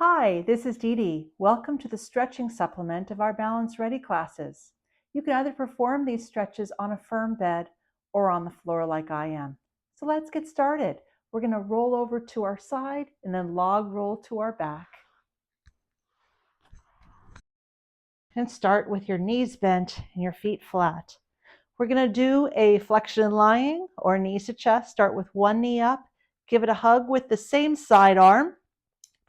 Hi, this is Dee Dee. Welcome to the stretching supplement of our Balance Ready classes. You can either perform these stretches on a firm bed or on the floor like I am. So let's get started. We're going to roll over to our side and then log roll to our back. And start with your knees bent and your feet flat. We're going to do a flexion lying or knees to chest. Start with one knee up, give it a hug with the same side arm.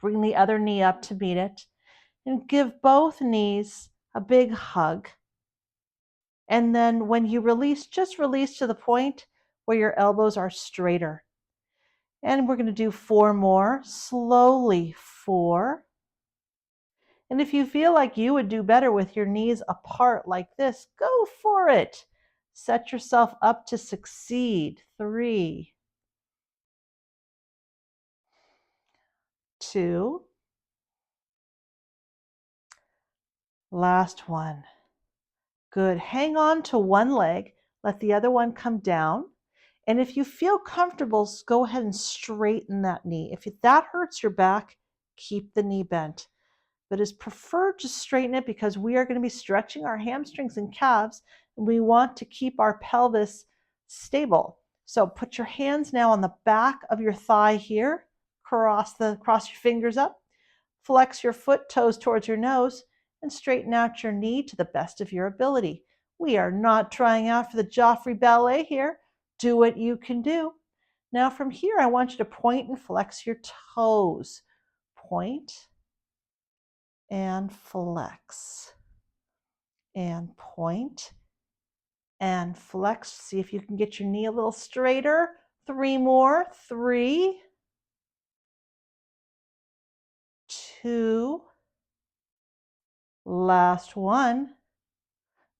Bring the other knee up to meet it. And give both knees a big hug. And then when you release, just release to the point where your elbows are straighter. And we're going to do 4 more, slowly 4. And if you feel like you would do better with your knees apart like this, go for it. Set yourself up to succeed. 3, 2, last one. Good. Hang on to one leg, let the other one come down. And if you feel comfortable, go ahead and straighten that knee. If that hurts your back, keep the knee bent. But it's preferred to straighten it because we are going to be stretching our hamstrings and calves, and we want to keep our pelvis stable. So put your hands now on the back of your thigh here. Cross your fingers up. Flex your foot, toes towards your nose, and straighten out your knee to the best of your ability. We are not trying out for the Joffrey Ballet here. Do what you can do. Now from here, I want you to point and flex your toes. Point and flex. And point and flex. See if you can get your knee a little straighter. 3 more. 3, 2, last one.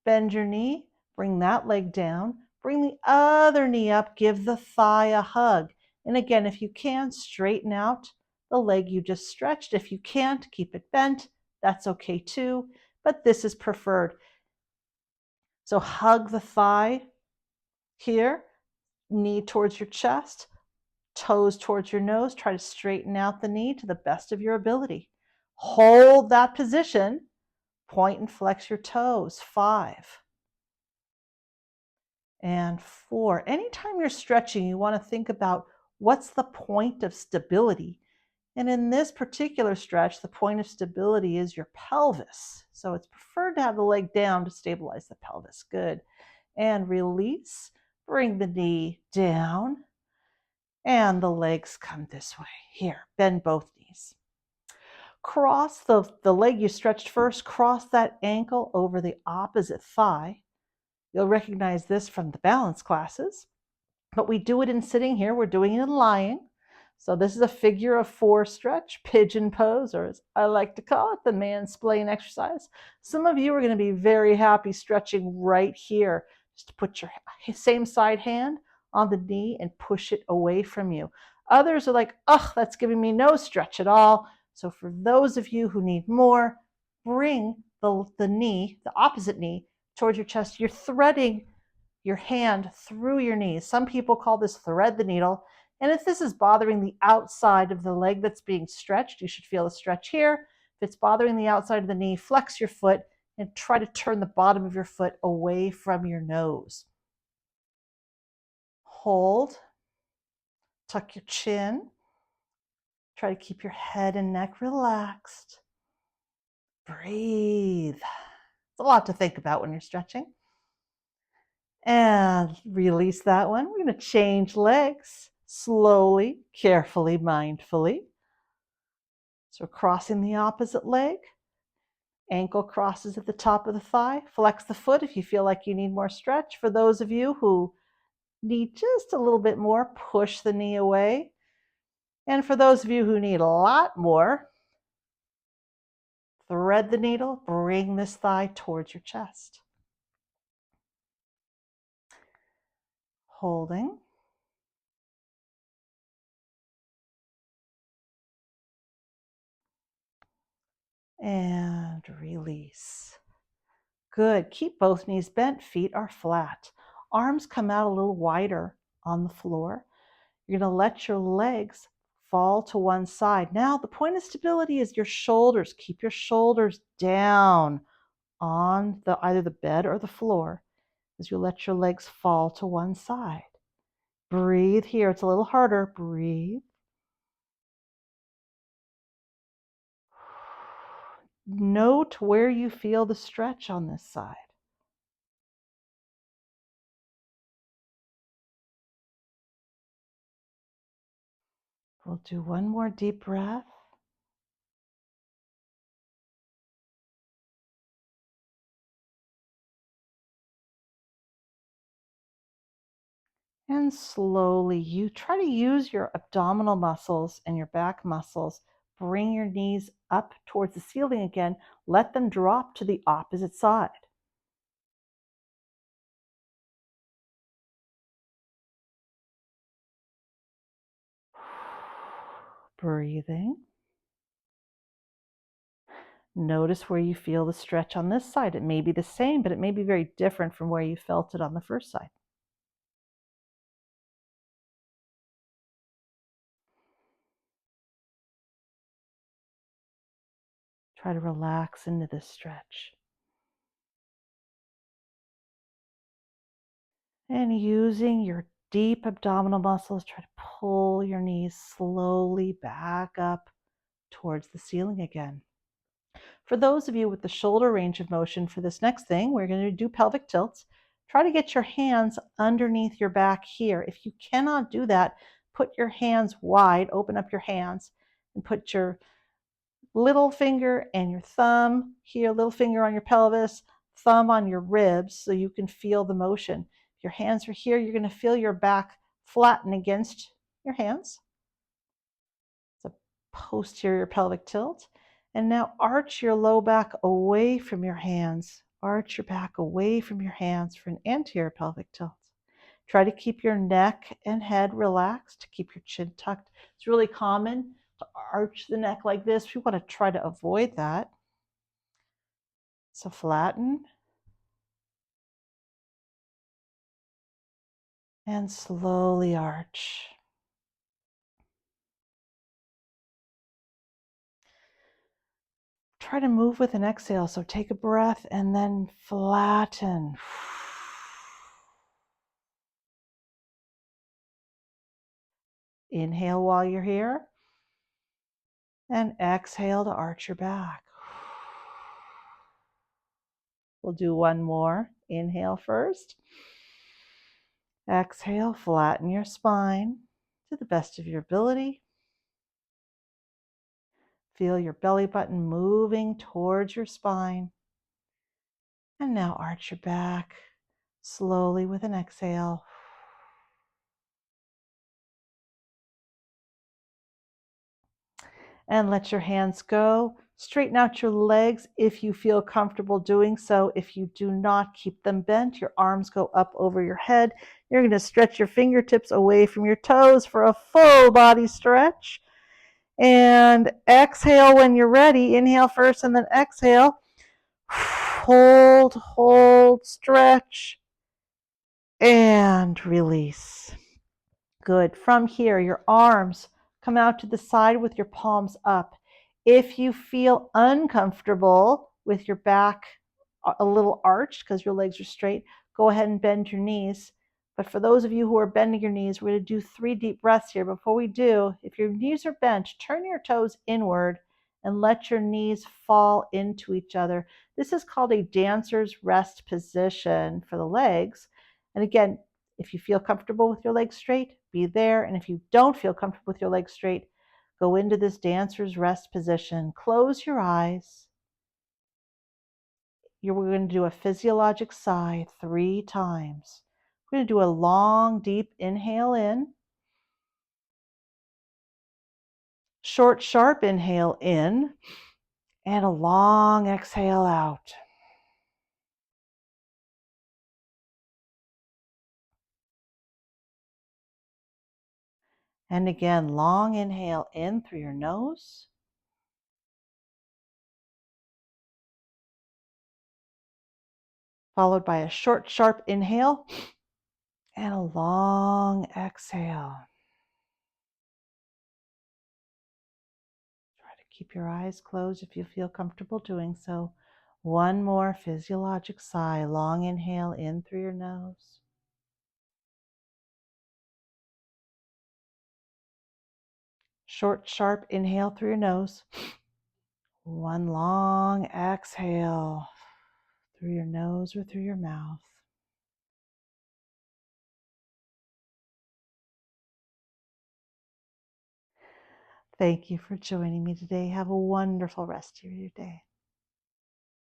Bend your knee, bring that leg down, bring the other knee up, give the thigh a hug. And again, if you can, straighten out the leg you just stretched. If you can't, keep it bent. That's okay too, but this is preferred. So hug the thigh here, knee towards your chest, toes towards your nose. Try to straighten out the knee to the best of your ability. Hold that position. Point and flex your toes. 5 and 4. Anytime you're stretching, you want to think about what's the point of stability. And in this particular stretch, the point of stability is your pelvis. So it's preferred to have the leg down to stabilize the pelvis. Good. And release. Bring the knee down. And the legs come this way. Here, bend both knees. Cross the leg you stretched first, cross that ankle over the opposite thigh. You'll recognize this from the balance classes, but we do it in sitting here. We're doing it in lying. So this is a figure of 4 stretch, pigeon pose, or as I like to call it, the mansplain exercise. Some of you are going to be very happy stretching right here. Just put your same side hand on the knee and push it away from you. Others are like, ugh, that's giving me no stretch at all. So for those of you who need more, bring the knee, the opposite knee, towards your chest. You're threading your hand through your knees. Some people call this thread the needle. And if this is bothering the outside of the leg that's being stretched, you should feel a stretch here. If it's bothering the outside of the knee, flex your foot and try to turn the bottom of your foot away from your nose. Hold. Tuck your chin. Try to keep your head and neck relaxed. Breathe. It's a lot to think about when you're stretching. And release that one. We're going to change legs slowly, carefully, mindfully. So crossing the opposite leg. Ankle crosses at the top of the thigh. Flex the foot if you feel like you need more stretch. For those of you who need just a little bit more, push the knee away. And for those of you who need a lot more, thread the needle, bring this thigh towards your chest. Holding. And release. Good. Keep both knees bent, feet are flat. Arms come out a little wider on the floor. You're going to let your legs fall to one side. Now the point of stability is your shoulders. Keep your shoulders down on either the bed or the floor as you let your legs fall to one side. Breathe here. It's a little harder. Breathe. Note where you feel the stretch on this side. We'll do one more deep breath. And slowly, you try to use your abdominal muscles and your back muscles. Bring your knees up towards the ceiling again. Let them drop to the opposite side. Breathing. Notice where you feel the stretch on this side. It may be the same, but it may be very different from where you felt it on the first side. Try to relax into this stretch. And using your deep abdominal muscles, try to pull your knees slowly back up towards the ceiling again. For those of you with the shoulder range of motion for this next thing, we're going to do pelvic tilts. Try to get your hands underneath your back here. If you cannot do that, put your hands wide, open up your hands, and put your little finger and your thumb here, little finger on your pelvis, thumb on your ribs so you can feel the motion. If your hands are here, you're going to feel your back flatten against your hands. It's a posterior pelvic tilt. And now arch your low back away from your hands. Arch your back away from your hands for an anterior pelvic tilt. Try to keep your neck and head relaxed, keep your chin tucked. It's really common to arch the neck like this. We want to try to avoid that. So flatten and slowly arch. Try to move with an exhale. So take a breath and then flatten. Inhale while you're here. And exhale to arch your back. We'll do one more. Inhale first. Exhale, flatten your spine to the best of your ability. Feel your belly button moving towards your spine. And now arch your back slowly with an exhale. And let your hands go. Straighten out your legs if you feel comfortable doing so. If you do not, keep them bent. Your arms go up over your head. You're going to stretch your fingertips away from your toes for a full body stretch. And exhale when you're ready. Inhale first and then exhale. Hold, stretch, and release. Good. From here, your arms come out to the side with your palms up. If you feel uncomfortable with your back a little arched because your legs are straight, go ahead and bend your knees. But for those of you who are bending your knees, we're going to do 3 deep breaths here. Before we do, if your knees are bent, turn your toes inward and let your knees fall into each other. This is called a dancer's rest position for the legs. And again, if you feel comfortable with your legs straight, be there. And if you don't feel comfortable with your legs straight, go into this dancer's rest position. Close your eyes. We're going to do a physiologic sigh 3 times. We're going to do a long, deep inhale in. Short, sharp inhale in. And a long exhale out. And again, long inhale in through your nose. Followed by a short, sharp inhale and a long exhale. Keep your eyes closed if you feel comfortable doing so. One more physiologic sigh. Long inhale in through your nose. Short, sharp inhale through your nose. One long exhale through your nose or through your mouth. Thank you for joining me today. Have a wonderful rest of your day.